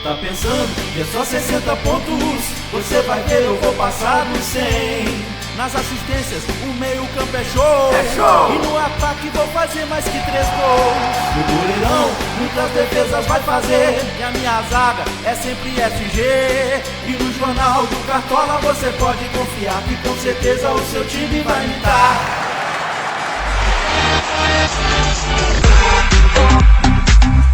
Tá pensando que é só 60 pontos? Você vai ver, eu vou passar dos 100. Nas assistências, o meio campo é show. E no ataque vou fazer mais que 3 gols. No goleirão, muitas defesas vai fazer. E a minha zaga é sempre SG. E no jornal do Cartola você pode confiar que com certeza o seu time vai imitar.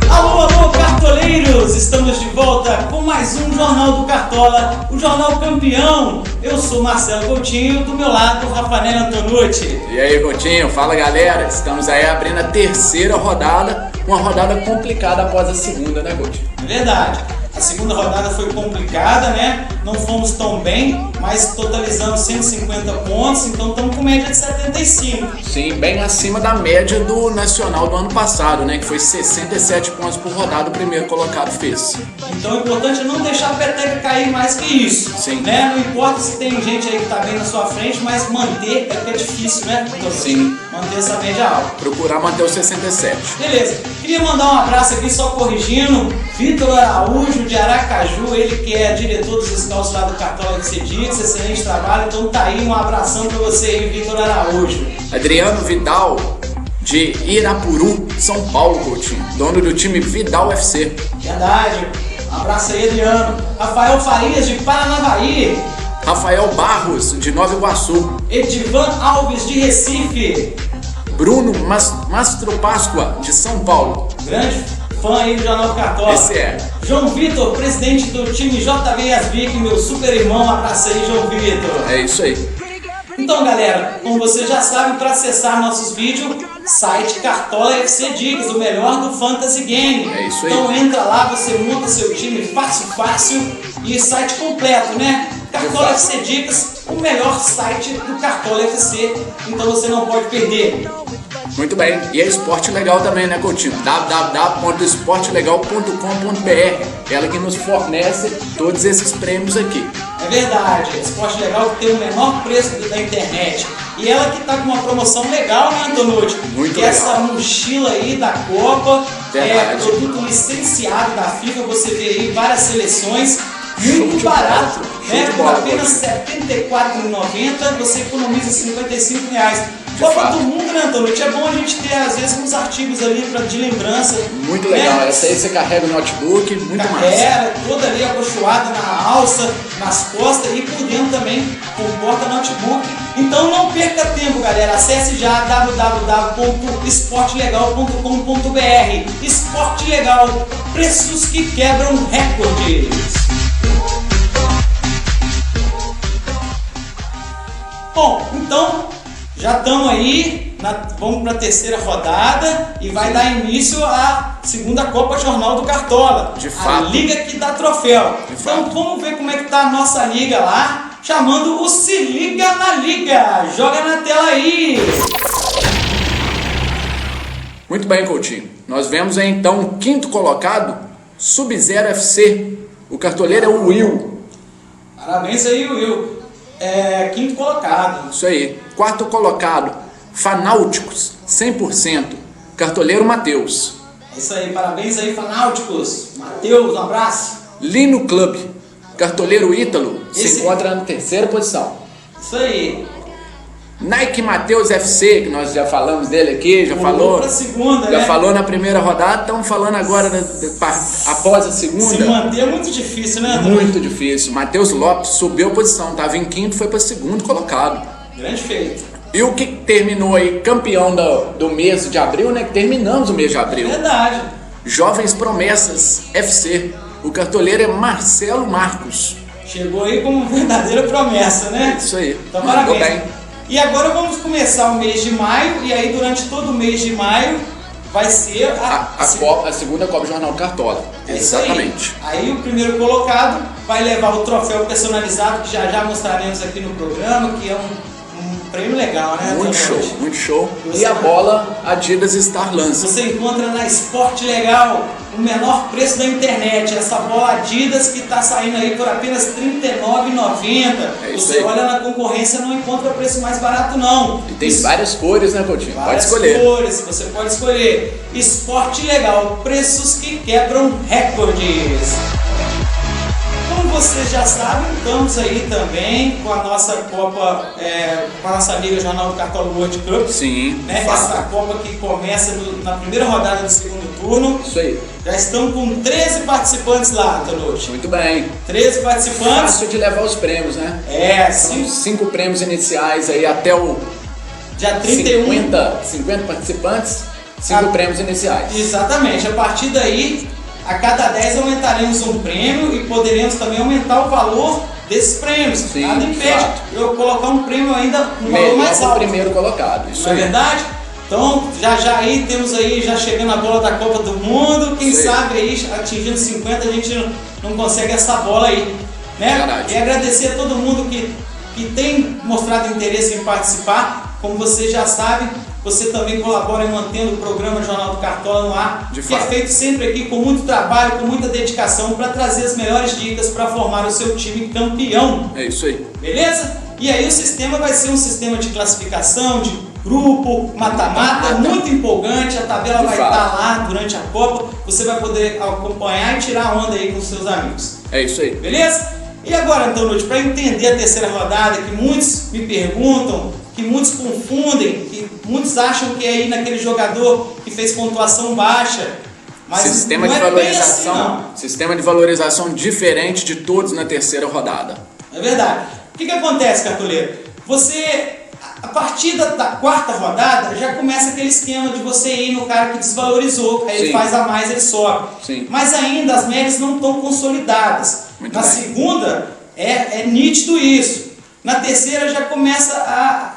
Alô, alô, cartoleiros! Estamos de volta com mais um Jornal do Cartola, o Jornal Campeão. Eu sou Marcelo Coutinho, do meu lado, Rafael Antonucci. E aí, Coutinho, fala galera, estamos aí abrindo a terceira rodada, uma rodada complicada após a segunda, né, Coutinho? É verdade. A segunda rodada foi complicada, né? Não fomos tão bem, mas totalizamos 150 pontos, então estamos com média de 75. Sim, bem acima da média do Nacional do ano passado, né? Que foi 67 pontos por rodada, o primeiro colocado fez. Então o importante é não deixar a peteca cair mais que isso. Sim. Né? Não importa se tem gente aí que tá bem na sua frente, mas manter é que é difícil, né? Sim. Manter essa média alta. Procurar manter os 67. Beleza. Queria mandar um abraço aqui, só corrigindo, Vitor Araújo de Aracaju, ele que é diretor dos scouts lá do Cartola FC Dicas, excelente trabalho, então tá aí, um abração pra você aí, Vitor Araújo. Adriano Vidal de Irapuru, São Paulo, Coutinho, dono do time Vidal FC. Verdade. Um abraço aí, Adriano. Rafael Farias de Paranavaí. Rafael Barros de Nova Iguaçu. Edivan Alves de Recife. Bruno Mastro Páscoa de São Paulo. Grande fã aí do Jornal do Cartola. Esse é. João Vitor, presidente do time JV Yasvik, meu super irmão. Um abraço aí, João Vitor. É isso aí. Então, galera, como vocês já sabem, para acessar nossos vídeos, site Cartola FC Dicas, o melhor do Fantasy Game. É isso aí. Então entra lá, você monta seu time fácil e site completo, né? Cartola FC Dicas, o melhor site do Cartola FC, então você não pode perder. Muito bem, e é Esporte Legal também, né, Coutinho? www.esportelegal.com.br. Ela que nos fornece todos esses prêmios aqui. É verdade, Esporte Legal que tem o menor preço da internet. E ela que tá com uma promoção legal, né, Antonucci? Muito que legal. Essa mochila aí da Copa, Verdade. produto licenciado da FIFA, você vê aí várias seleções, Show muito de barato, bola. Show né? de Por bola, apenas R$ 74,90 você economiza R$55. Copa fato. do Mundo, né, Antonucci? É bom a gente ter, às vezes, uns artigos ali de lembrança. Muito legal, né? essa aí você carrega o notebook, muito massa. Carrega, toda ali acolchoada na alça, nas costas e por dentro também com porta-notebook. Então não perca tempo, galera. Acesse já www.esportelegal.com.br. Esporte Legal, preços que quebram recordes. Bom, então já estamos aí, vamos para a terceira rodada e vai dar início à segunda Copa Jornal do Cartola. De fato. A liga que dá troféu. De Então fato. vamos ver como é que tá a nossa liga lá, chamando o Se Liga na Liga. Joga na tela aí. Muito bem, Coutinho. Nós vemos aí então o quinto colocado, Sub-Zero FC. O cartoleiro é o Will. Parabéns aí, Will. Quinto colocado. Isso aí. Quarto colocado, Fanáuticos, 100%. Cartoleiro Matheus. É isso aí, parabéns aí, fanáuticos. Matheus, um abraço. Lino Club, cartoleiro Ítalo, se Esse- encontra na terceira posição. Isso aí. Nike Matheus FC, que nós já falamos dele aqui, já Pulou falou. pra segunda, Já né? falou na primeira rodada, estamos falando agora após a Se segunda. manter é muito difícil, né, André? Muito difícil. Matheus Lopes subiu a posição, estava em quinto, foi para segundo colocado. Grande feito. E o que terminou aí campeão do mês de abril, né? Que terminamos o mês de abril. Verdade. Jovens Promessas FC. O cartoleiro é Marcelo Marcos. Chegou aí como verdadeira promessa, né? Isso aí. Então, Mandou parabéns. bem. E agora vamos começar o mês de maio, e aí durante todo o mês de maio vai ser A segunda Copa Jornal Cartola. É isso aí. Exatamente. Aí o primeiro colocado vai levar o troféu personalizado, que já mostraremos aqui no programa, que é um prêmio legal, né? Muito show, Antonucci? muito show. Você- E a bola Adidas Star Lance. Você encontra na Esporte Legal o menor preço da internet. Essa bola Adidas que está saindo aí por apenas R$ 39,90. É isso Você aí. olha na concorrência, não encontra preço mais barato não. E tem várias cores, né, Coutinho? Pode Várias escolher. cores, você pode escolher. Esporte Legal, preços que quebram recordes. como vocês já sabem, estamos aí também com a nossa Copa, com a nossa amiga Jornal do Cartola World Cup. Sim. Né? Essa Copa que começa na primeira rodada do segundo turno. Isso aí. Já estão com 13 participantes lá, Tonucci. Muito bem. 13 participantes. Fácil de levar os prêmios, né? São 5 prêmios iniciais aí até o dia 31. 50 participantes, 5 prêmios iniciais. Exatamente. A partir daí, a cada 10 aumentaremos um prêmio e poderemos também aumentar o valor desses prêmios. Sim, nada impede eu colocar um prêmio ainda um melhor valor mais alto. o primeiro colocado. Isso não aí. É verdade? Então, já aí temos aí, já chegando a bola da Copa do Mundo, quem sabe aí atingindo 50 a gente não consegue essa bola aí, né? Verdade. E agradecer a todo mundo que tem mostrado interesse em participar. Como você já sabe, você também colabora em mantendo o programa Jornal do Cartola no ar, que é feito sempre aqui com muito trabalho, com muita dedicação para trazer as melhores dicas para formar o seu time campeão. É isso aí. Beleza? E aí o sistema vai ser um sistema de classificação, de grupo, mata-mata, muito empolgante. A tabela vai estar lá durante a Copa. Você vai poder acompanhar e tirar onda aí com seus amigos. É isso aí. Beleza? E agora, então, Lute, para entender a terceira rodada, que muitos me perguntam, que muitos confundem, que muitos acham que é aí naquele jogador que fez pontuação baixa. Mas sistema não de é valorização, bem assim, não. sistema de valorização diferente de todos na terceira rodada. É verdade. O que acontece, cartoleiro? Você, a partir da quarta rodada, já começa aquele esquema de você ir no cara que desvalorizou, aí ele faz a mais, ele sobe. Sim. Mas ainda as médias não estão consolidadas. Na segunda, é nítido isso. Na terceira já começa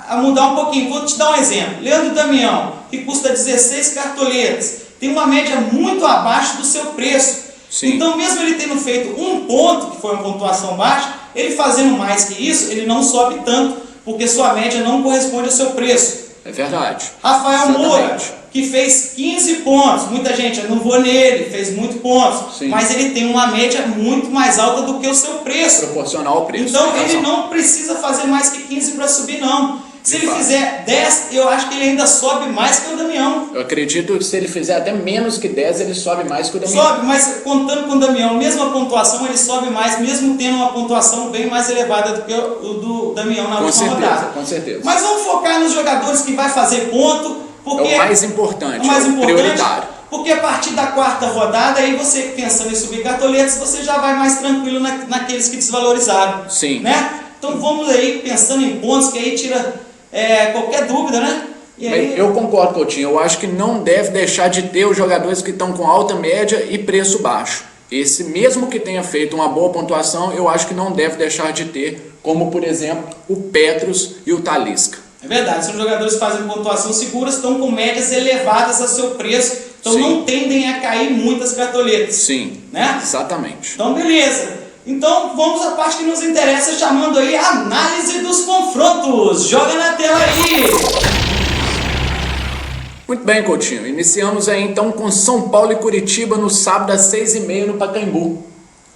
a mudar um pouquinho. Vou te dar um exemplo. Leandro Damião, que custa 16 cartoletas, tem uma média muito abaixo do seu preço. Sim. Então, mesmo ele tendo feito um ponto, que foi uma pontuação baixa, ele fazendo mais que isso, ele não sobe tanto, porque sua média não corresponde ao seu preço. É verdade. Rafael Moura, que fez 15 pontos. Muita gente, eu não vou nele, fez muito pontos. Sim. Mas ele tem uma média muito mais alta do que o seu preço. Proporcional ao preço. Então ele não precisa fazer mais que 15 para subir, não. Se ele fizer 10, eu acho que ele ainda sobe mais que o Damião. Eu acredito que se ele fizer até menos que 10, ele sobe mais que o Damião. Sobe, mas contando com o Damião, mesma pontuação, ele sobe mais, mesmo tendo uma pontuação bem mais elevada do que o do Damião na última rodada. Com certeza. Mas vamos focar nos jogadores que vai fazer ponto, porque é o mais importante, prioritário. Porque a partir da quarta rodada, aí você pensando em subir cartoletas, você já vai mais tranquilo naqueles que desvalorizaram. Sim. Né? Então vamos aí pensando em pontos, que aí tira qualquer dúvida, né? E aí... Eu concordo, Coutinho. Eu acho que não deve deixar de ter os jogadores que estão com alta média e preço baixo. Esse, mesmo que tenha feito uma boa pontuação, eu acho que não deve deixar de ter, como por exemplo, o Petros e o Talisca. É verdade, são jogadores que fazem pontuação segura, estão com médias elevadas a seu preço, então não tendem a cair muitas cartoletas. Sim, né? Exatamente. Então beleza. Então vamos à parte que nos interessa, chamando aí a análise dos confrontos. Joga na tela aí! Muito bem, Coutinho. Iniciamos aí então com São Paulo e Curitiba no sábado às 6h30 no Pacaembu.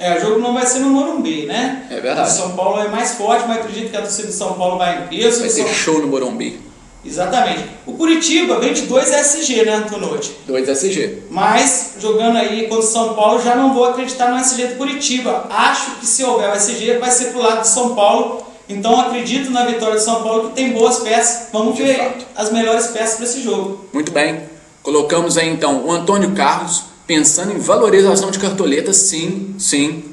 O jogo não vai ser no Morumbi, né? É verdade. O São Paulo é mais forte, mas acredito que a torcida de São Paulo vai em peso. Vai ter show no Morumbi. Exatamente. O Curitiba vem de 2 SG, né, Tonucci? 2 SG. Mas, jogando aí contra o São Paulo, já não vou acreditar no SG do Curitiba. Acho que se houver o SG, vai ser pro lado de São Paulo. Então, acredito na vitória de São Paulo, que tem boas peças. Vamos ver as melhores peças para esse jogo. Muito bem. Colocamos aí, então, o Antônio Carlos, pensando em valorização de cartoleta. Sim.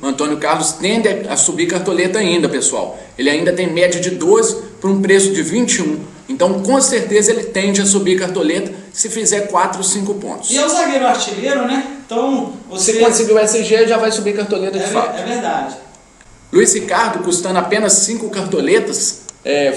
O Antônio Carlos tende a subir cartoleta ainda, pessoal. Ele ainda tem média de 12 por um preço de 21. Então, com certeza, ele tende a subir cartoleta se fizer 4 ou 5 pontos. E é o zagueiro artilheiro, né? Então, Se conseguir o SG, já vai subir cartoleta de fato. É verdade. Luiz Ricardo, custando apenas 5 cartoletas,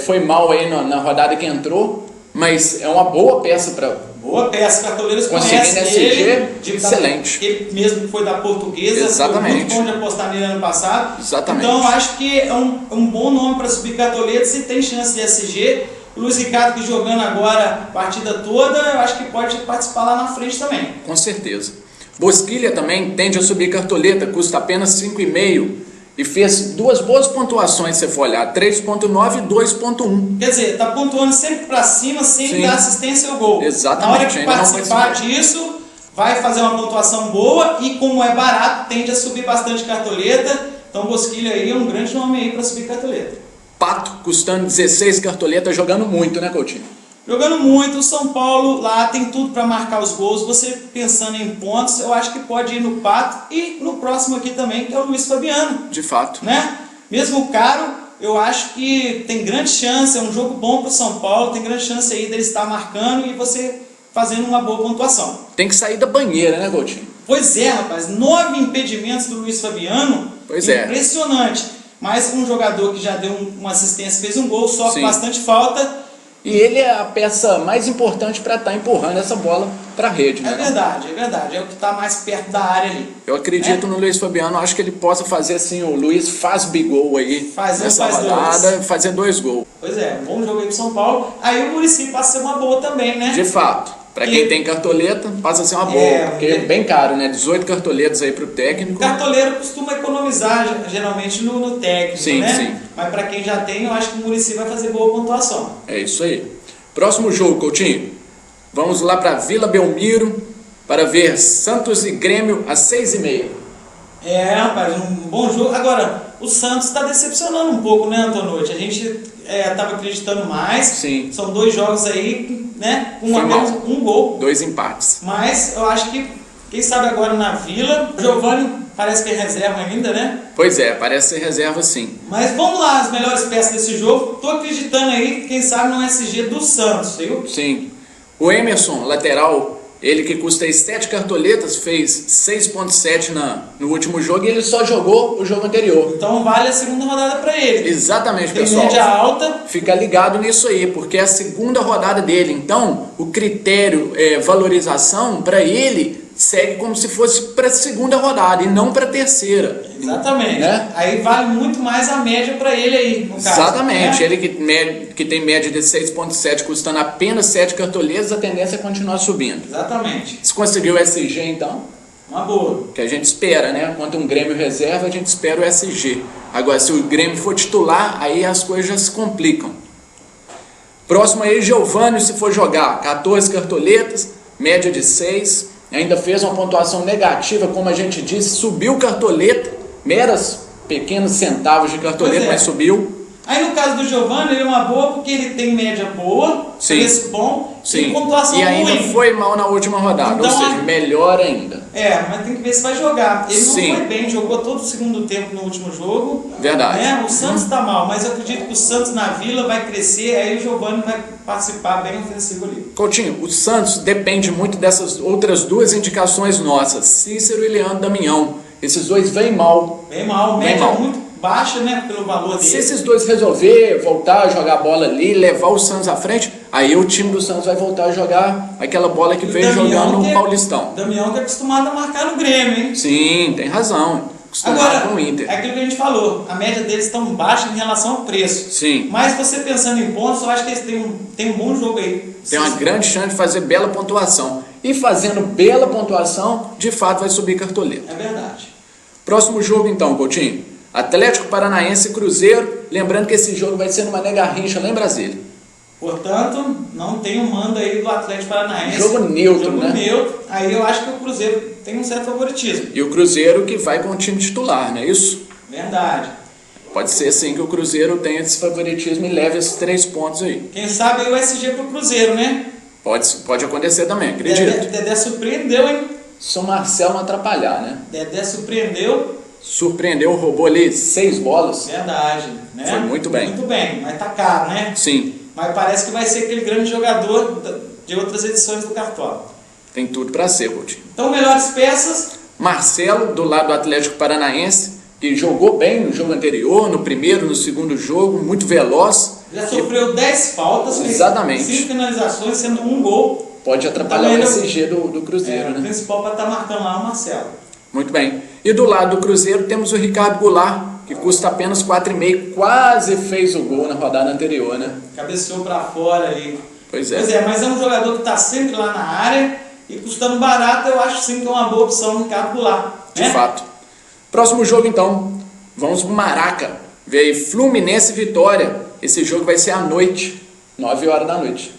foi mal aí na rodada que entrou, mas é uma boa peça para... Boa peça, cartoleiros conhecem ele, excelente. Ele mesmo foi da Portuguesa, exatamente. Foi muito bom de apostar nele ano passado. Exatamente. Então, acho que é um bom nome para subir cartoletas, se tem chance de SG. O Luiz Ricardo, que jogando agora a partida toda, eu acho que pode participar lá na frente também. Com certeza. Bosquilha também tende a subir cartoleta, custa apenas 5,5 e fez 2 boas pontuações, se você for olhar, 3,9 e 2,1. Quer dizer, tá pontuando sempre para cima, sem dar assistência ao gol. Exatamente. Na hora que participar disso, vai fazer uma pontuação boa e, como é barato, tende a subir bastante cartoleta. Então Bosquilha aí é um grande nome aí para subir cartoleta. Pato custando 16 cartoletas, jogando muito, né, Coutinho? Jogando muito, o São Paulo lá tem tudo para marcar os gols. Você pensando em pontos, eu acho que pode ir no Pato e no próximo aqui também, que é o Luiz Fabiano. De fato. Né? Mesmo caro, eu acho que tem grande chance, é um jogo bom para o São Paulo, tem grande chance aí dele estar marcando e você fazendo uma boa pontuação. Tem que sair da banheira, né, Coutinho? Pois é, rapaz, 9 impedimentos do Luiz Fabiano, Pois é. Impressionante. Mas um jogador que já deu uma assistência, fez um gol, sofre bastante falta. E ele é a peça mais importante para estar empurrando essa bola para a rede. Né? É verdade. É o que está mais perto da área ali. Eu acredito no Luiz Fabiano, acho que ele possa fazer assim, o Luiz faz big gol aí nessa rodada, fazer 2 gols. Pois é, um bom jogo aí pro São Paulo. Aí o Muricy passa a ser uma boa também, né? De fato. Para quem tem cartoleta, passa a ser uma boa, porque é bem caro, né? 18 cartoletas aí pro técnico. O cartoleiro costuma economizar geralmente no técnico, né? Sim. Mas para quem já tem, eu acho que o Muricy vai fazer boa pontuação. É isso aí. Próximo jogo, Coutinho. Vamos lá para Vila Belmiro para ver Santos e Grêmio às 6h30. É, rapaz, um bom jogo. Agora, o Santos está decepcionando um pouco, né, Antonucci? A gente estava acreditando mais. Sim. São 2 jogos aí, né? Com apenas um gol. 2 empates. Mas eu acho que, quem sabe agora na Vila, o Giovani parece que é reserva ainda, né? Pois é, parece ser reserva sim. Mas vamos lá, as melhores peças desse jogo. Tô acreditando aí, quem sabe no SG do Santos, viu? Sim. O Emerson, lateral, ele que custa aí 7 cartoletas, fez 6.7 no último jogo e ele só jogou o jogo anterior. Então vale a segunda rodada para ele. Exatamente, tem pessoal. Média alta. Fica ligado nisso aí, porque é a segunda rodada dele. Então, o critério valorização para ele segue como se fosse para a segunda rodada e não para a terceira. Exatamente. Né? Aí vale muito mais a média para ele aí, no caso. Exatamente. Né? Ele que tem média de 6.7, custando apenas 7 cartoletas, a tendência é continuar subindo. Exatamente. Se conseguiu o SG, então? Uma boa. Que a gente espera, né? Quanto um Grêmio reserva, a gente espera o SG. Agora, se o Grêmio for titular, aí as coisas já se complicam. Próximo aí, Giovani, se for jogar 14 cartoletas, média de 6. Ainda fez uma pontuação negativa, como a gente disse, subiu cartoleta, meras pequenos centavos de cartoleta, mas subiu. Aí no caso do Giovani, ele é uma boa porque ele tem média boa, preço bom e pontuação ruim. E ainda foi mal na última rodada, então, ou seja, melhor ainda. Mas tem que ver se vai jogar. Ele não foi bem, jogou todo o segundo tempo no último jogo. Verdade. Né? O Santos está mal, mas eu acredito que o Santos na Vila vai crescer, aí o Giovani vai participar bem ofensivo ali. Coutinho, o Santos depende muito dessas outras 2 indicações nossas, Cícero e Leandro Damião. Esses 2 vêm mal. Bem mal, média muito baixa, né, pelo valor dele. Se esses 2 resolver voltar a jogar a bola ali, levar o Santos à frente, aí o time do Santos vai voltar a jogar aquela bola que veio jogando no Paulistão. Damião que é acostumado a marcar no Grêmio, hein? Sim, tem razão. Agora, com o Inter. é aquilo que a gente falou, a média deles está baixa em relação ao preço. Sim. Mas você pensando em pontos, eu acho que eles têm um bom jogo aí. Tem uma grande chance de fazer bela pontuação. E fazendo bela pontuação, de fato vai subir cartoleta. É verdade. Próximo jogo então, Coutinho. Atlético Paranaense e Cruzeiro. Lembrando que esse jogo vai ser numa Garrincha lá em Brasília. Portanto, não tem um mando aí do Atlético Paranaense. Jogo neutro, né? Jogo neutro. Aí eu acho que o Cruzeiro tem um certo favoritismo. E o Cruzeiro que vai com o time titular, não é isso? Verdade. Pode ser sim que o Cruzeiro tenha esse favoritismo e leve esses 3 pontos aí. Quem sabe aí o SG pro Cruzeiro, né? Pode acontecer também, acredito. Dedé surpreendeu, hein? Só o Marcelo não atrapalhar, né? Dedé surpreendeu. Surpreendeu, roubou ali 6 bolas. Verdade, né? Foi muito bem. Muito bem, mas tá caro, né? Sim. Mas parece que vai ser aquele grande jogador de outras edições do Cartola. Tem tudo para ser, Coutinho. Então, melhores peças. Marcelo, do lado do Atlético Paranaense, que jogou bem no jogo anterior, no primeiro, no segundo jogo, muito veloz. Já sofreu 10 faltas, exatamente. 5 finalizações, sendo um gol. Pode atrapalhar o SG do Cruzeiro, né? O principal para estar marcando lá é o Marcelo. Muito bem. E do lado do Cruzeiro temos o Ricardo Goulart, que custa apenas 4,5, quase fez o gol na rodada anterior, né? Cabeceou para fora ali. Pois é. Pois é, mas é um jogador que está sempre lá na área e custando barato, eu acho sim que é uma boa opção o Ricardo Goulart. De fato. Próximo jogo então, vamos para o Maraca. Veio Fluminense e Vitória. Esse jogo vai ser à noite, 9 horas da noite.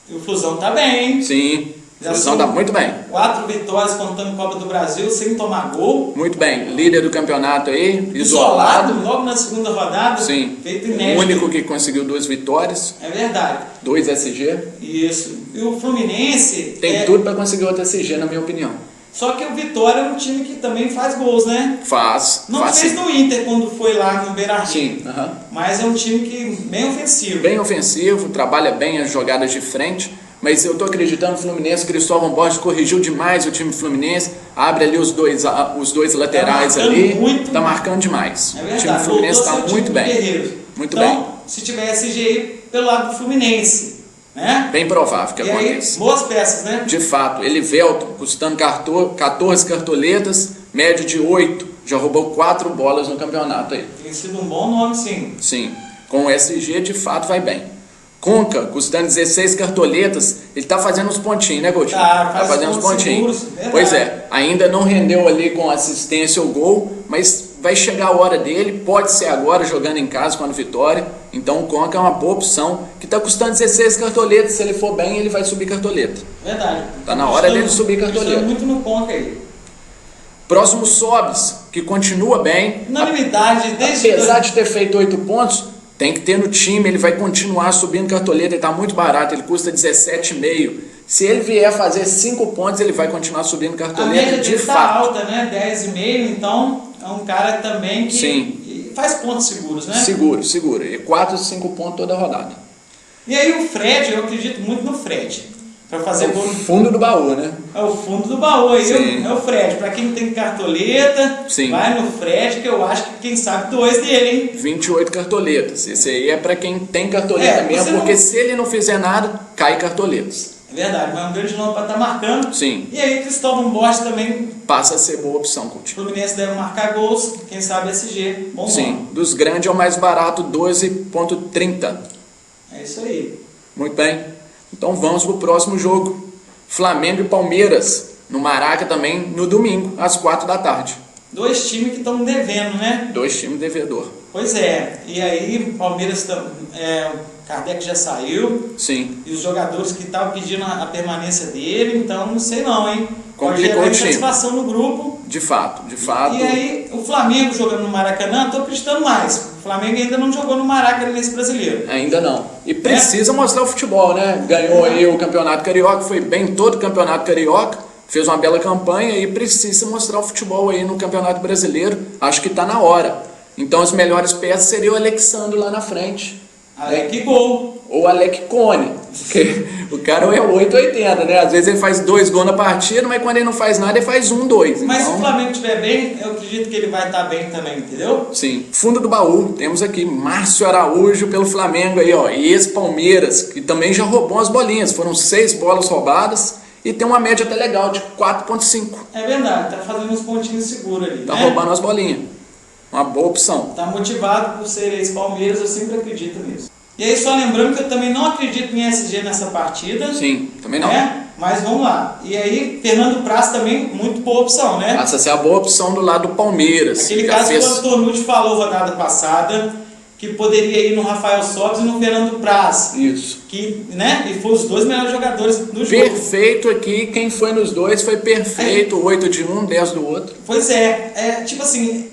E o Flusão tá bem, hein? Sim. Seleção tá muito bem. 4 vitórias contando Copa do Brasil, sem tomar gol. Muito bem. Líder do campeonato aí, isolado. Logo na segunda rodada. Sim. Feito inédito. O único que conseguiu 2 vitórias. É verdade. 2 SG. Isso. E o Fluminense... Tem tudo para conseguir outro SG, na minha opinião. Só que o Vitória é um time que também faz gols, né? Faz. Não fez no Inter quando foi lá no Beira-Rio. Sim. Mas é um time que bem ofensivo. Bem ofensivo, trabalha bem as jogadas de frente. Mas eu tô acreditando no Fluminense. Cristóvão Borges corrigiu demais o time Fluminense. Abre ali os dois laterais ali. Tá marcando demais. É verdade. O time Fluminense tá muito bem. Muito bem. Então, se tiver SG pelo lado do Fluminense, né? Bem provável que e aconteça. Aí, boas peças, né? De fato, Elivelton, custando 14 cartoletas, médio de 8, já roubou 4 bolas no campeonato aí. Tem sido um bom nome, sim. Sim, com o SG de fato vai bem. Conca, custando 16 cartoletas, ele tá fazendo uns pontinhos, né, Coutinho? Tá fazendo uns pontinhos. Seguros, pois é, ainda não rendeu ali com assistência ou gol, mas vai chegar a hora dele, pode ser agora jogando em casa com a Vitória. Então o Conca é uma boa opção, que está custando 16 cartoletas. Se ele for bem, ele vai subir cartoleta. Verdade. Tá na hora dele subir cartoleta. Muito no Conca aí. Próximo Sobs, que continua bem. Unanimidade desde... Apesar de ter feito 8 pontos, tem que ter no time, ele vai continuar subindo cartoleta, ele está muito barato, ele custa 17,5. Se ele vier fazer 5 pontos, ele vai continuar subindo cartoleta. A média dele de tá fato. alta, né? 10,5, então é um cara também que Sim. faz pontos seguros, né? Seguro. E 4, 5 pontos toda rodada. E aí o Fred, eu acredito muito no Fred. Para fazer gol no fundo do baú, né? É o fundo do baú aí, é o Fred. Para quem tem cartoleta, vai no Fred, que eu acho que quem sabe 2 dele, hein? 28 cartoletas. Esse aí é para quem tem cartoleta mesmo, porque se ele não fizer nada, cai cartoletas. É verdade, mas é um grande nome para estar marcando. Sim. E aí Cristóvão Borges também passa a ser boa opção, Coutinho. O Fluminense deve marcar gols, quem sabe SG. Bom Sim, nome. dos grandes é o mais barato, 12,30. É isso aí. Muito bem. Então vamos pro próximo jogo. Flamengo e Palmeiras, no Maraca também, no domingo, às 4 da tarde. 2 times que estão devendo, né? 2 times devedor. Pois é. E aí, Palmeiras, Kardec já saiu. Sim. E os jogadores que estavam pedindo a permanência dele, então não sei não, hein? Complicou o time. Satisfação no grupo. De fato. E aí, o Flamengo jogando no Maracanã, estou acreditando mais. O Flamengo ainda não jogou no Maracanã nesse brasileiro. Ainda não. E precisa mostrar o futebol, né? Ganhou aí o Campeonato Carioca, foi bem todo o Campeonato Carioca, fez uma bela campanha e precisa mostrar o futebol aí no Campeonato Brasileiro. Acho que está na hora. Então as melhores peças seriam o Alexandre lá na frente. Alec Gol. Ou Alec Cone, porque o cara é 880, né? Às vezes ele faz 2 gols na partida, mas quando ele não faz nada, ele faz 1, 2. Mas então... se o Flamengo estiver bem, eu acredito que ele vai estar bem também, entendeu? Sim. Fundo do baú, temos aqui Márcio Araújo pelo Flamengo aí, ó. E ex-Palmeiras, que também já roubou as bolinhas. Foram 6 bolas roubadas e tem uma média até legal de 4,5. É verdade, tá fazendo uns pontinhos seguros ali, tá né? roubando as bolinhas. Uma boa opção. Tá motivado por ser ex-Palmeiras, eu sempre acredito nisso. E aí, só lembrando que eu também não acredito em SG nessa partida. Sim, também não. Mas vamos lá. E aí, Fernando Praz também, muito boa opção, né? Passa a ser a boa opção do lado do Palmeiras. Aquele caso que o Antonucci falou rodada passada, que poderia ir no Rafael Sobis e no Fernando Praz. Isso. Que, né? E foram os 2 melhores jogadores do jogo. Perfeito aqui, quem foi nos 2 foi perfeito. 8 de um, 10 do outro. Pois é, tipo assim...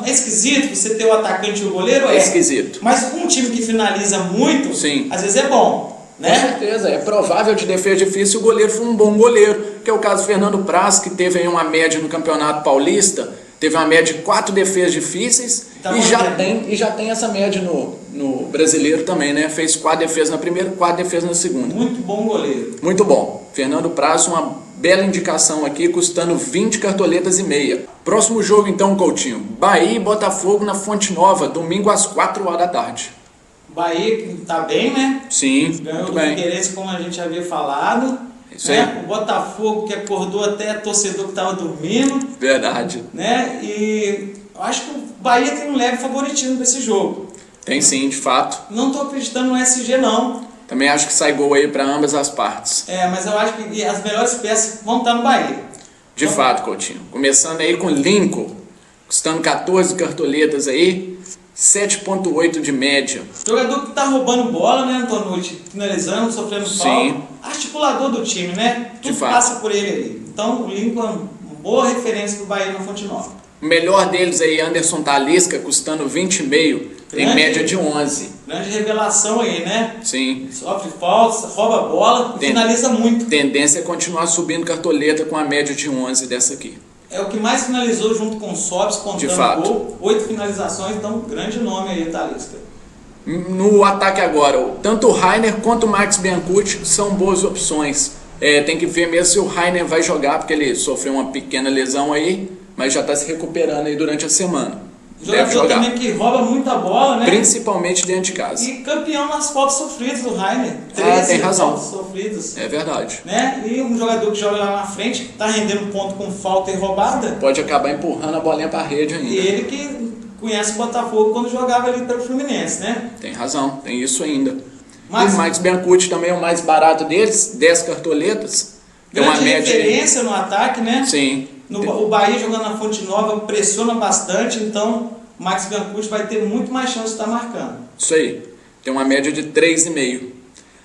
É esquisito você ter o atacante e o goleiro? É esquisito. Mas um time que finaliza muito, sim, às vezes é bom, né? Com certeza, é provável de defesa difícil o goleiro for um bom goleiro, que é o caso do Fernando Praz, que teve aí uma média no Campeonato Paulista, teve uma média de 4 defesas difíceis, e já tem essa média no brasileiro também, né? Fez 4 defesas na primeira, 4 defesas na segunda. Muito bom goleiro. Muito bom. Fernando Praz, uma bela indicação aqui, custando 20 cartoletas e meia. Próximo jogo então, Coutinho. Bahia e Botafogo na Fonte Nova, domingo às 4 horas da tarde. Bahia que tá bem, né? Sim, ganhou muito o bem. Figueirense, como a gente havia falado. Isso aí. O Botafogo que acordou até torcedor que estava dormindo. Verdade. Né? E eu acho que o Bahia tem um leve favoritismo para esse jogo. Tem sim, de fato. Não estou acreditando no SG, não. Também acho que sai gol aí para ambas as partes. Mas eu acho que as melhores peças vão estar no Bahia. De fato, Coutinho. Começando aí com Lincoln, custando 14 cartoletas aí. 7,8 de média. Jogador que tá roubando bola, né, Antonucci? Finalizando, sofrendo falta. Articulador do time, né? Tudo passa por ele ali. Então, o Lincoln é uma boa referência pro Bahia na Fonte Nova. O melhor deles aí, Anderson Talisca, custando 20,5, tem média de 11. Grande revelação aí, né? Sim. Sofre falta, rouba bola e finaliza muito. Tendência é continuar subindo cartoleta com a média de 11 dessa aqui. É o que mais finalizou junto com o Sobs, contando gol. 8 finalizações, então grande nome aí, Talisca. No ataque agora, tanto o Rainer quanto o Max Biancucci são boas opções. Tem que ver mesmo se o Rainer vai jogar, porque ele sofreu uma pequena lesão aí, mas já está se recuperando aí durante a semana. Jogador também que rouba muita bola, né? Principalmente dentro de casa. E campeão nas faltas sofridas do Rainer. Tem razão. Faltas sofridas. É verdade. Né? E um jogador que joga lá na frente, está rendendo ponto com falta e roubada. Pode acabar empurrando a bolinha para a rede ainda. E ele que conhece o Botafogo quando jogava ali pelo Fluminense, né? Tem razão, tem isso ainda. E o Max Biancucci também é o mais barato deles, 10 cartoletas. Tem uma média referência no ataque, né? Sim. O Bahia jogando na Fonte Nova pressiona bastante, então o Max Biancucci vai ter muito mais chance de estar marcando. Isso aí. Tem uma média de 3,5.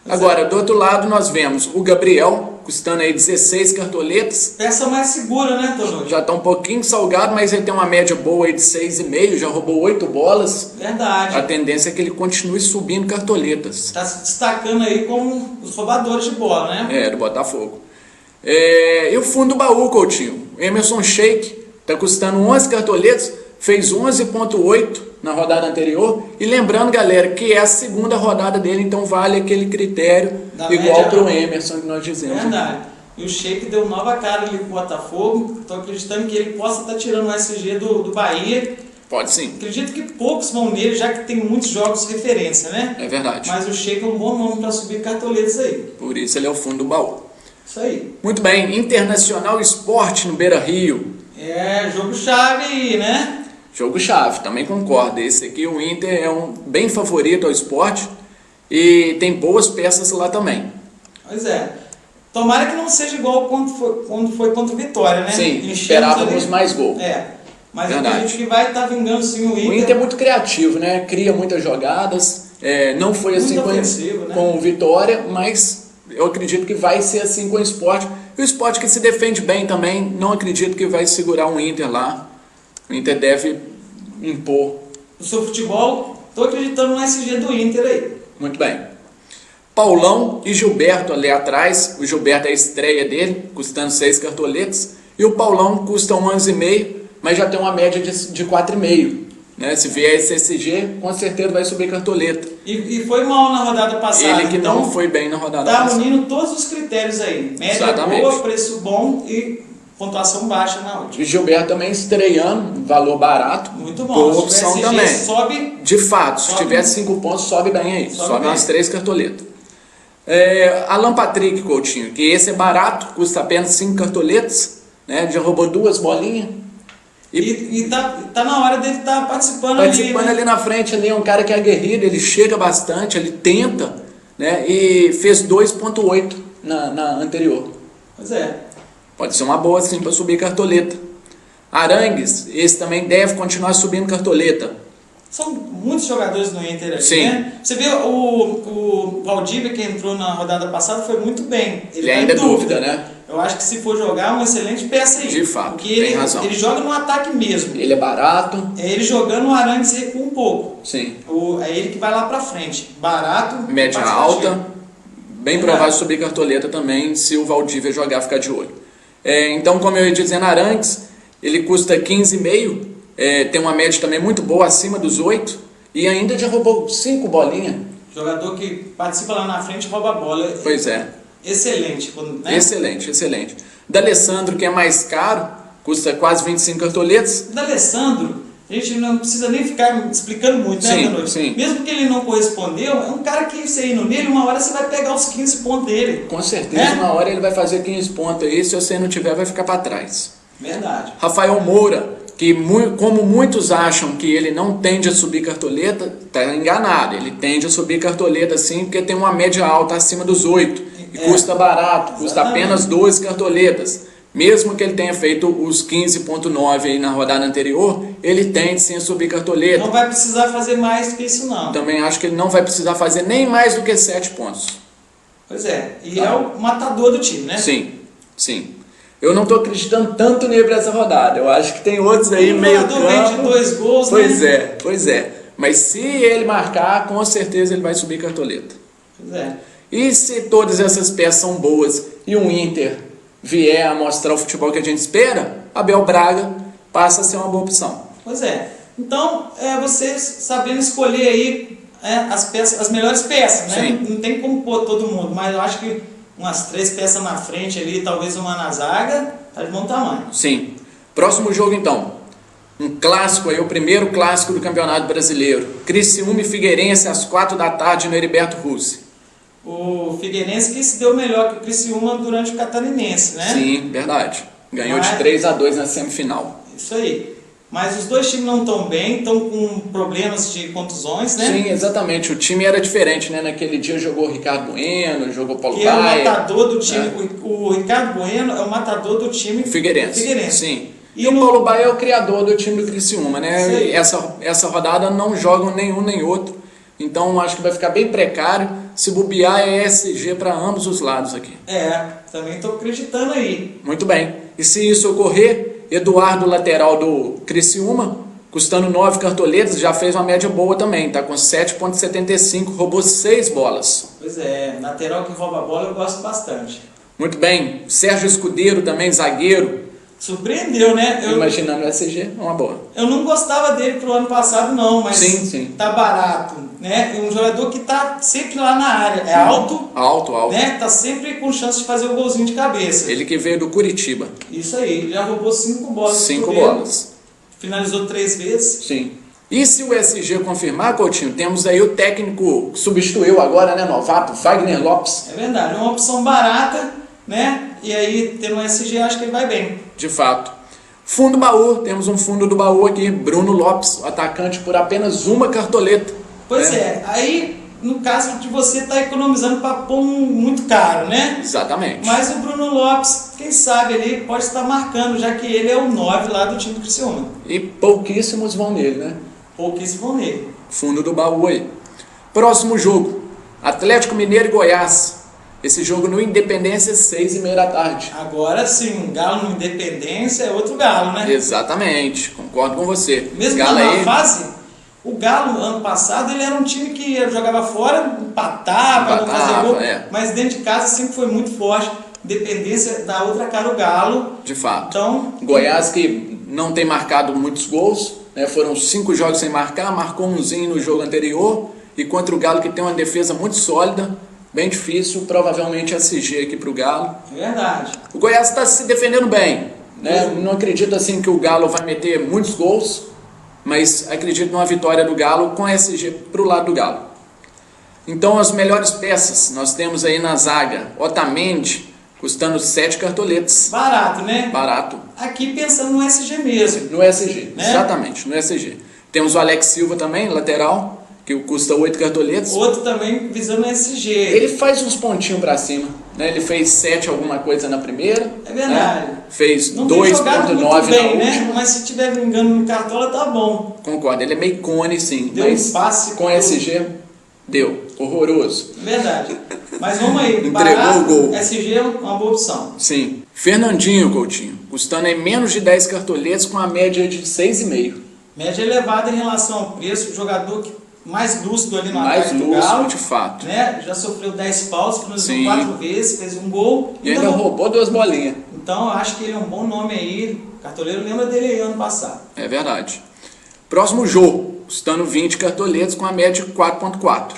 Agora, do outro lado, nós vemos o Gabriel, custando aí 16 cartoletas. Peça mais segura, né, Tono? Já está um pouquinho salgado, mas ele tem uma média boa aí de 6,5, já roubou 8 bolas. Verdade. A tendência é que ele continue subindo cartoletas. Está se destacando aí como os roubadores de bola, né? Do Botafogo. E o fundo do baú, Coutinho. Emerson Sheik está custando 11 cartoletas, fez 11,8 na rodada anterior. E lembrando, galera, que é a segunda rodada dele, então vale aquele critério igual para o Emerson que nós dizemos. Verdade. E o Sheik deu nova cara ali pro Botafogo. Estou acreditando que ele possa estar tirando o SG do Bahia. Pode sim. Acredito que poucos vão nele, já que tem muitos jogos de referência, né? É verdade. Mas o Sheik é um bom nome para subir cartoletas aí. Por isso ele é o fundo do baú. Isso aí. Muito bem, Internacional Esporte no Beira-Rio. Jogo-chave aí, né? Jogo-chave, também concordo. Esse aqui, o Inter, é um bem favorito ao Esporte e tem boas peças lá também. Pois é. Tomara que não seja igual quando foi contra o Vitória, né? Sim, esperávamos mais gol. Mas a gente que vai estar vingando sim o Inter. O Inter é muito criativo, né? Cria muitas jogadas. Não foi assim com o Vitória, mas eu acredito que vai ser assim com o Sport. E o Sport que se defende bem também, não acredito que vai segurar um Inter lá. O Inter deve impor. O seu futebol, estou acreditando no SG do Inter aí. Muito bem. Paulão e Gilberto ali atrás. O Gilberto é a estreia dele, custando 6 cartoletas. E o Paulão custa 11,5, mas já tem uma média de 4,5. Né? Se vier esse SG, com certeza vai subir cartoleta. E foi mal na rodada passada. Ele que então, não foi bem na rodada passada. Está unindo todos os critérios aí. Média boa, preço bom e pontuação baixa na última. O Gilberto também estreando, valor barato. Muito bom. Boa opção SG, também. Sobe. De fato, se tiver 5 pontos, sobe bem aí. Sobe umas 3 cartoletas. Alan Patrick Coutinho, que esse é barato, custa apenas 5 cartoletas. Né? Já roubou 2 bolinhas. E tá na hora dele estar participando ali na frente, ali é um cara que é aguerrido, ele chega bastante, ele tenta, né? E fez 2,8 na anterior. Pois é. Pode ser uma boa assim para subir cartoleta. Arangues, esse também deve continuar subindo cartoleta. São muitos jogadores no Inter ali, sim, né? Você vê o Valdívia que entrou na rodada passada foi muito bem. Ele ainda é dúvida, né? Eu acho que se for jogar, é uma excelente peça aí. De fato, porque ele joga no ataque mesmo. Ele é barato. Ele jogando, o Arangues recua um pouco. Sim. É ele que vai lá pra frente. Barato. Média alta. Bem provável subir cartoleta também, se o Valdívia jogar, ficar de olho. Então, como eu ia dizendo, Arangues, ele custa 15,5. Tem uma média também muito boa, acima dos 8. E ainda já roubou 5 bolinhas. Jogador que participa lá na frente rouba a bola. Pois é. Excelente, né? Excelente. D'Alessandro, que é mais caro, custa quase 25 cartoletas. D'Alessandro, a gente não precisa nem ficar explicando muito, né, Danone? Sim. Mesmo que ele não correspondeu, é um cara que você indo nele, uma hora você vai pegar os 15 pontos dele. Com certeza, uma hora ele vai fazer 15 pontos aí, se você não tiver, vai ficar para trás. Verdade. Rafael Moura, que como muitos acham que ele não tende a subir cartoleta, está enganado. Ele tende a subir cartoleta sim, porque tem uma média alta acima dos 8. E custa barato, custa apenas 12 cartoletas. Mesmo que ele tenha feito os 15.9 aí na rodada anterior, ele tem sim a subir cartoleta. Não vai precisar fazer mais do que isso não. Também acho que ele não vai precisar fazer nem mais do que 7 pontos. Pois é, e é o matador do time, né? Sim, sim. Eu não estou acreditando tanto nele para essa rodada. Eu acho que tem outros aí meio campo. Vem de 2 gols, Pois é. Mas se ele marcar, com certeza ele vai subir cartoleta. Pois é. E se todas essas peças são boas e o Inter vier a mostrar o futebol que a gente espera, Abel Braga passa a ser uma boa opção. Pois é. Então, você sabendo escolher aí as melhores peças, né? Sim. Não tem como pôr todo mundo, mas eu acho que umas 3 peças na frente ali, talvez uma na zaga, tá de bom tamanho. Sim. Próximo jogo então. Um clássico aí, o primeiro clássico do Campeonato Brasileiro. Criciúma e Figueirense às 4 da tarde no Heriberto Russi. O Figueirense que se deu melhor que o Criciúma durante o Catarinense, né? Sim, verdade. Ganhou de 3-2 na semifinal. Isso aí. Mas os dois times não estão bem, estão com problemas de contusões, né? Sim, exatamente. O time era diferente, né? Naquele dia jogou o Ricardo Bueno, jogou o Paulo Que Baia. é o matador do time. O Ricardo Bueno é o matador do time Figueirense. Sim. E o Paulo Baia é o criador do time do Criciúma, né? Essa rodada não jogam nenhum nem outro. Então acho que vai ficar bem precário. Se bobear é SG para ambos os lados aqui. Também estou acreditando aí. Muito bem. E se isso ocorrer, Eduardo, lateral do Criciúma, custando 9 cartoletas, já fez uma média boa também. Está com 7,75, roubou 6 bolas. Pois é, lateral que rouba a bola eu gosto bastante. Muito bem. Sérgio Escudeiro também, zagueiro. Surpreendeu, né? Imaginando o SG, uma boa. Eu não gostava dele pro ano passado não, mas sim. Tá barato, né? É um jogador que tá sempre lá na área, é alto, né? Tá sempre com chance de fazer o golzinho de cabeça. Ele que veio do Curitiba. Isso aí, já roubou 5 bolas. 5 bolas. Finalizou 3 vezes. Sim. E se o SG confirmar, Coutinho, temos aí o técnico que substituiu agora, né, novato, Wagner Lopes. É verdade, é uma opção barata, né? E aí, tendo um SG, acho que ele vai bem. De fato. Fundo baú, temos um fundo do baú aqui, Bruno Lopes, atacante por apenas uma cartoleta. Pois é, aí no caso de você estar economizando para pôr muito caro, né? Exatamente. Mas o Bruno Lopes, quem sabe ele pode estar marcando, já que ele é o 9 lá do time do Criciúma. E pouquíssimos vão nele, né? Pouquíssimos vão nele. Fundo do baú aí. Próximo jogo, Atlético Mineiro e Goiás. Esse jogo no Independência, 6h30 da tarde. Agora sim, um Galo no Independência é outro Galo, né? Exatamente, concordo com você. Mesmo Galo na aí, fase, o Galo, ano passado, ele era um time que jogava fora, empatava, não fazia gol, mas dentro de casa sempre foi muito forte. Independência dá outra cara o Galo. De fato. Então, Goiás que não tem marcado muitos gols, né? Foram 5 jogos sem marcar, marcou umzinho no jogo anterior, e contra o Galo que tem uma defesa muito sólida, bem difícil, provavelmente SG aqui para o Galo. É verdade. O Goiás está se defendendo bem, né? Não acredito assim que o Galo vai meter muitos gols, mas acredito numa vitória do Galo com SG para o lado do Galo. Então as melhores peças nós temos aí na zaga, Otamendi, custando 7 cartoletas. Barato, né? Barato. Aqui pensando no SG mesmo. No SG, né? Exatamente, no SG. Temos o Alex Silva também, lateral, que custa 8 cartoletas. Outro também visando o SG. Ele faz uns pontinhos pra cima, né? Ele fez 7 alguma coisa na primeira. É verdade. Né? Fez 2,9 na última. Né? Mas se tiver me engano no Cartola tá bom. Concordo, ele é meio cone sim. Deu mas um passe com SG, deu. Horroroso. É verdade. Mas vamos aí. Entregou o gol. SG é uma boa opção. Sim. Fernandinho, Coutinho, custando aí menos de 10 cartoletas com a média de 6,5. Média elevada em relação ao preço. O jogador mais lúcido ali no mais lúcido, Galo, de fato. Né? Já sofreu 10 paus, finalizou 4 vezes, fez um gol. E ainda roubou 2 bolinhas. Então eu acho que ele é um bom nome aí. O cartoleiro lembra dele aí ano passado. É verdade. Próximo jogo, custando 20 cartoletas com a média de 4,4.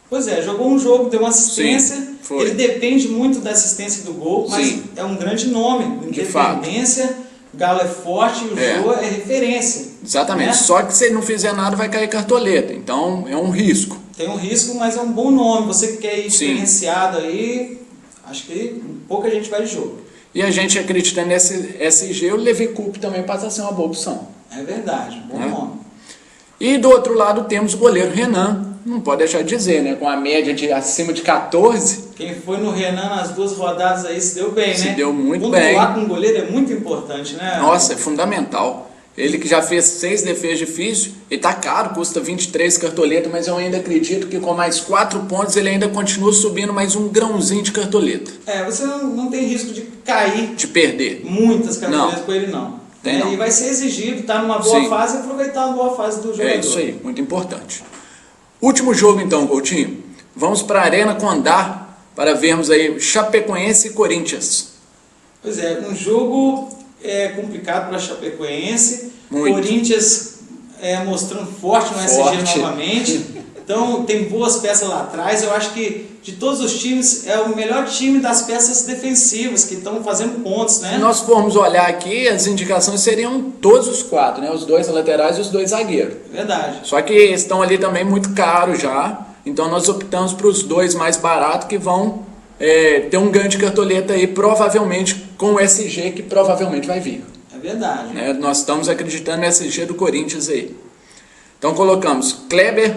Pois é, jogou um jogo, deu uma assistência. Sim, foi. Ele depende muito da assistência do gol, mas Sim. é um grande nome. Independência, o Galo é forte e o jogo é referência. Exatamente, né? Só que se ele não fizer nada vai cair cartoleta, então é um risco. Tem um risco, mas é um bom nome. Você que quer ir diferenciado aí, acho que pouca gente vai de jogo. E a gente acreditando nesse SG, o Levi Coupe também passa a ser uma boa opção. É verdade, bom nome. E do outro lado temos o goleiro Renan, não pode deixar de dizer, né? Com a média de acima de 14. Quem foi no Renan nas 2 rodadas aí se deu bem, né? Se deu muito bem. Pontuar com o goleiro é muito importante, né? Nossa, é fundamental. Ele que já fez 6 defesas difíceis, ele tá caro, custa 23 cartoleta, mas eu ainda acredito que com mais 4 pontos ele ainda continua subindo mais um grãozinho de cartoleta. Você não tem risco de cair. De perder. Muitas cartoletas com ele não. Não. E vai ser exigido, tá numa boa fase, aproveitar a boa fase do jogador. É isso aí, muito importante. Último jogo então, Coutinho. Vamos para a Arena Condá para vermos aí Chapecoense e Corinthians. Pois é, um jogo complicado para Chapecoense. Muito. Corinthians mostrando forte no SG novamente. Então tem boas peças lá atrás. Eu acho que de todos os times é o melhor time das peças defensivas que estão fazendo pontos, né? Se nós formos olhar aqui, as indicações seriam todos os 4, né? Os 2 laterais e os 2 zagueiros. Verdade. Só que estão ali também muito caros já. Então nós optamos para os 2 mais baratos que vão ter um ganho de cartoleta aí, provavelmente com o SG, que provavelmente vai vir. É verdade. Nós estamos acreditando no SG do Corinthians aí. Então colocamos Kleber,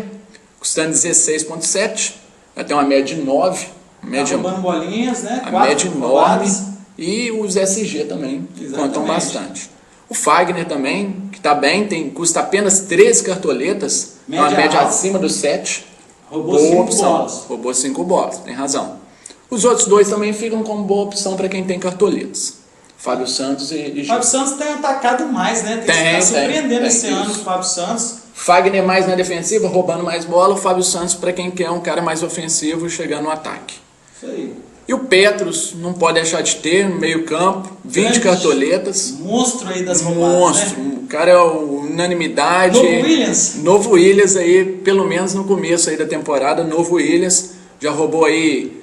custando 16,7, vai ter uma média de 9. Média, roubando bolinhas, né? A média enorme. E os SG também contam bastante. O Fagner também, que está bem, custa apenas 13 cartoletas, uma média acima dos 7. Roubou 5 bolas. Roubou 5 bolas, tem razão. Os outros 2 também ficam como boa opção para quem tem cartoletas. Fábio Santos e Fábio Santos tem atacado mais, né? Tem surpreendendo esse ano o Fábio Santos. Fagner mais na defensiva, roubando mais bola. O Fábio Santos para quem quer um cara mais ofensivo, chegando no ataque. Isso aí. E o Petros, não pode deixar de ter, no meio campo, 20 cartoletas. Monstro aí das roubadas, monstro, né? O cara é unanimidade. Novo Williams. Novo Williams aí, pelo menos no começo aí da temporada, Novo Williams já roubou aí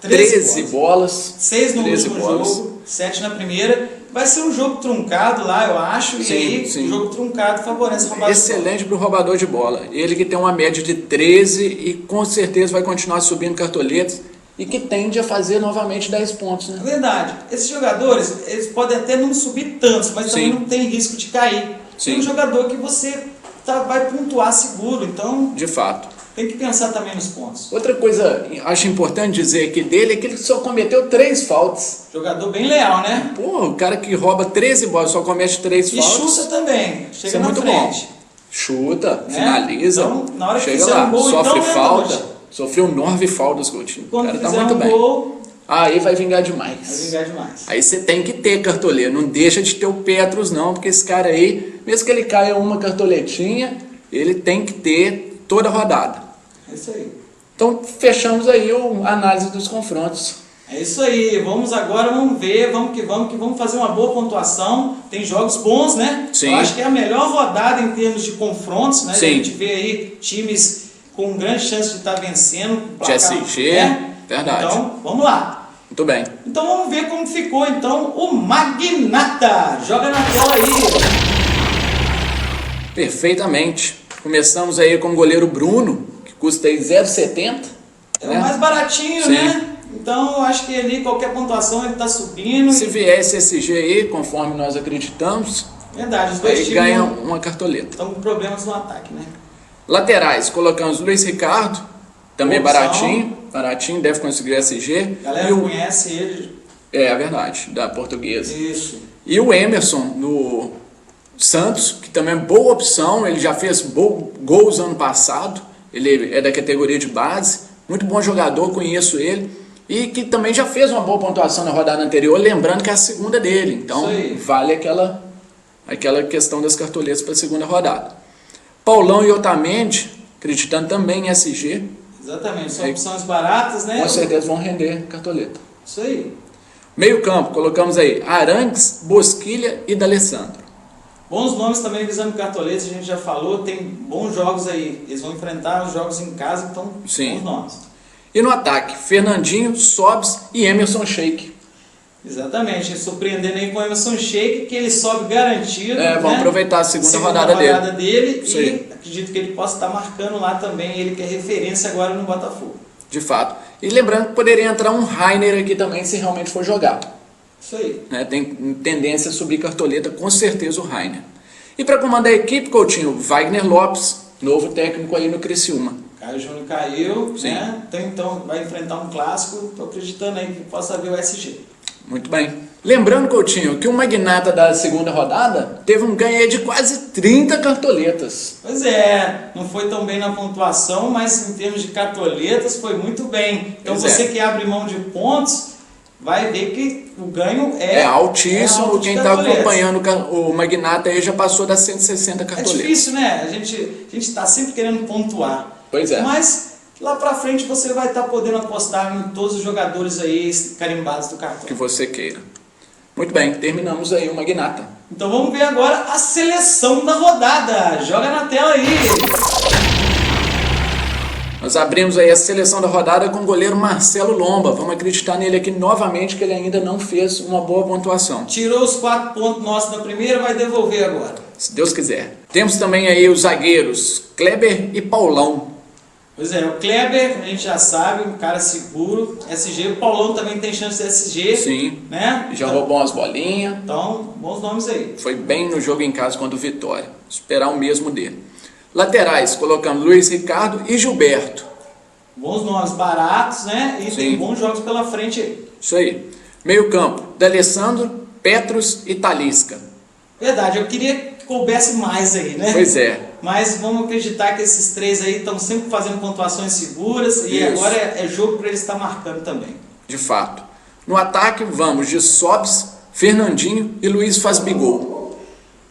13 bolas. 6 no último jogo, 7 na primeira. Vai ser um jogo truncado lá, eu acho, e aí o jogo truncado favorece o roubador. Excelente para o roubador de bola. Ele que tem uma média de 13 e com certeza vai continuar subindo cartoletas e que tende a fazer novamente 10 pontos, né? Verdade. Esses jogadores, eles podem até não subir tantos, mas também não tem risco de cair. Tem um jogador que você vai pontuar seguro, então... De fato. Tem que pensar também nos pontos. Outra coisa, acho importante dizer aqui dele, é que ele só cometeu 3 faltas. Jogador bem leal, né? Pô, o cara que rouba 13 bolas só comete 3 faltas. E chuta também, chega na muito frente. Bom. Chuta, finaliza, então, na hora que chega lá, um gol, sofre então, falta. Sofreu 9 faltas, Coutinho. Quando o cara tá muito bem. Gol, aí vai vingar demais. Vai vingar demais. Aí você tem que ter cartoleiro, não deixa de ter o Petros não, porque esse cara aí, mesmo que ele caia uma cartoletinha, ele tem que ter toda a rodada. É isso aí. Então fechamos aí a análise dos confrontos. É isso aí, vamos ver, vamos fazer uma boa pontuação. Tem jogos bons, né? Sim. Eu acho que é a melhor rodada em termos de confrontos, né? Sim. A gente vê aí times com grande chance de estar vencendo. De SG, verdade. Então, vamos lá. Muito bem. Então vamos ver como ficou então o Magnata. Joga na tela aí. Perfeitamente. Começamos aí com o goleiro Bruno, que custa aí 0,70. É o mais baratinho, né? Então eu acho que ali qualquer pontuação ele está subindo. Se vier esse SG aí, conforme nós acreditamos, verdade, os dois aí times ganha uma cartoleta. Estão com problemas no ataque, né? Laterais, colocamos Luiz Ricardo, também baratinho, deve conseguir o SG. A galera conhece ele. É verdade, da Portuguesa. Isso. E o Emerson, no Santos, que também é boa opção, ele já fez gols ano passado, ele é da categoria de base, muito bom jogador, conheço ele, e que também já fez uma boa pontuação na rodada anterior, lembrando que é a segunda dele, então vale aquela questão das cartoletas para a segunda rodada. Paulão e Otamendi, acreditando também em SG. Exatamente, são opções baratas, né? Com certeza vão render cartoleta. Isso aí. Meio campo, colocamos aí Arangues, Bosquilha e D'Alessandro. Bons nomes também visando cartoletas, a gente já falou, tem bons jogos aí. Eles vão enfrentar os jogos em casa, então bons nomes. E no ataque, Fernandinho, Sobs e Emerson Sheik. Exatamente, surpreendendo aí com o Emerson Sheik, que ele sobe garantido. Vamos aproveitar a segunda rodada dele e acredito que ele possa estar marcando lá também, ele que é referência agora no Botafogo. De fato. E lembrando que poderia entrar um Rainer aqui também se realmente for jogar. Isso aí. Tem tendência a subir cartoleta, com certeza o Rainer. E para comandar a equipe, Coutinho, Wagner Lopes, novo técnico aí no Criciúma. O Caio Júnior caiu, Sim. né? Então vai enfrentar um clássico, tô acreditando aí que possa ver o SG. Muito bem. Lembrando, Coutinho, que o magnata da segunda rodada teve um ganho aí de quase 30 cartoletas. Pois é, não foi tão bem na pontuação, mas em termos de cartoletas foi muito bem. Então Pois você é. que abre mão de pontos, vai ver que o ganho É altíssimo. alto de Quem está cartoletas. acompanhando o magnata aí já passou das 160 É cartoletas. difícil, né? A gente tá sempre querendo pontuar. Pois é. Mas lá pra frente você vai estar podendo apostar em todos os jogadores aí carimbados do cartão. Que você queira. Muito bem, terminamos aí o magnata. Então vamos ver agora a seleção da rodada. Joga na tela aí. Nós abrimos aí a seleção da rodada com o goleiro Marcelo Lomba. Vamos acreditar nele aqui novamente, que ele ainda não fez uma boa pontuação. Tirou os 4 pontos nossos da primeira, vai devolver agora. Se Deus quiser. Temos também aí os zagueiros Kleber e Paulão. Pois é, o Kleber, a gente já sabe, um cara seguro, SG. O Paulão também tem chance de SG. Sim. Né? Já roubou umas bolinhas. Então, bons nomes aí. Foi bem no jogo em casa contra o Vitória. Esperar o mesmo dele. Laterais, colocamos Luiz Ricardo e Gilberto. Bons nomes, baratos, né? E Sim. tem bons jogos pela frente aí. Isso aí. Meio campo, D'Alessandro, Petros e Talisca. Verdade, eu queria que coubesse mais aí, né? Pois é. Mas vamos acreditar que esses três aí estão sempre fazendo pontuações seguras e Isso. agora é jogo para eles estar marcando também. De fato. No ataque, vamos de Sobs, Fernandinho e Luiz Fazbigol.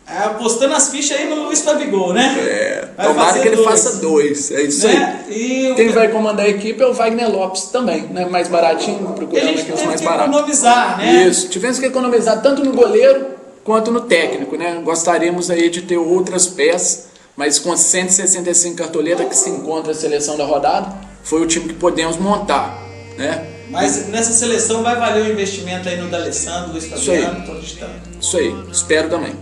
Apostando as fichas aí no Luiz Fabigol, né? É, Vai tomara fazer que ele 2. faça 2. É isso Né? aí. E Quem vai comandar a equipe é o Wagner Lopes também, né? Mais baratinho, a procurando gente aqui os teve mais que baratos. economizar, né? Isso, tivemos que economizar tanto no goleiro quanto no técnico, né? Gostaríamos aí de ter outras peças, mas com 165 cartoletas que se encontra a seleção da rodada, foi o time que podemos montar, né? Mas nessa seleção vai valer o investimento aí no D'Alessandro, Luiz Isso aí. Fabiano, tô acreditando. Isso aí, espero também.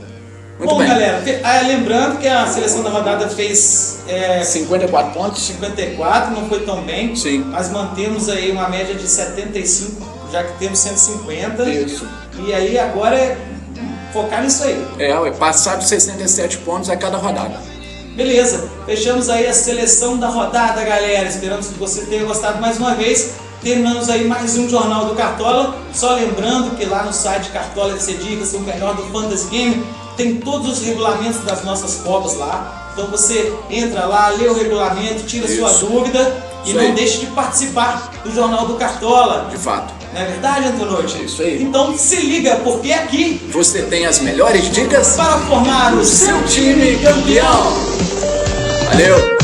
Muito Bom, bem. galera, lembrando que a seleção da rodada fez 54 pontos. 54, não foi tão bem, Sim. mas mantemos aí uma média de 75, já que temos 150. Isso. E aí agora é focar nisso aí. Passar de 67 pontos a cada rodada. Beleza, fechamos aí a seleção da rodada, galera. Esperamos que você tenha gostado mais uma vez. Terminamos aí mais um Jornal do Cartola. Só lembrando que lá no site Cartola FC Dicas, o melhor do Fantasy Game, tem todos os regulamentos das nossas copas lá. Então você entra lá, lê o regulamento, tira sua Isso. dúvida e Isso não aí. deixe de participar do Jornal do Cartola. De fato. Não é verdade, Antonotti? Isso aí. Então se liga, porque aqui Você tem as melhores dicas para formar o seu time campeão. Valeu!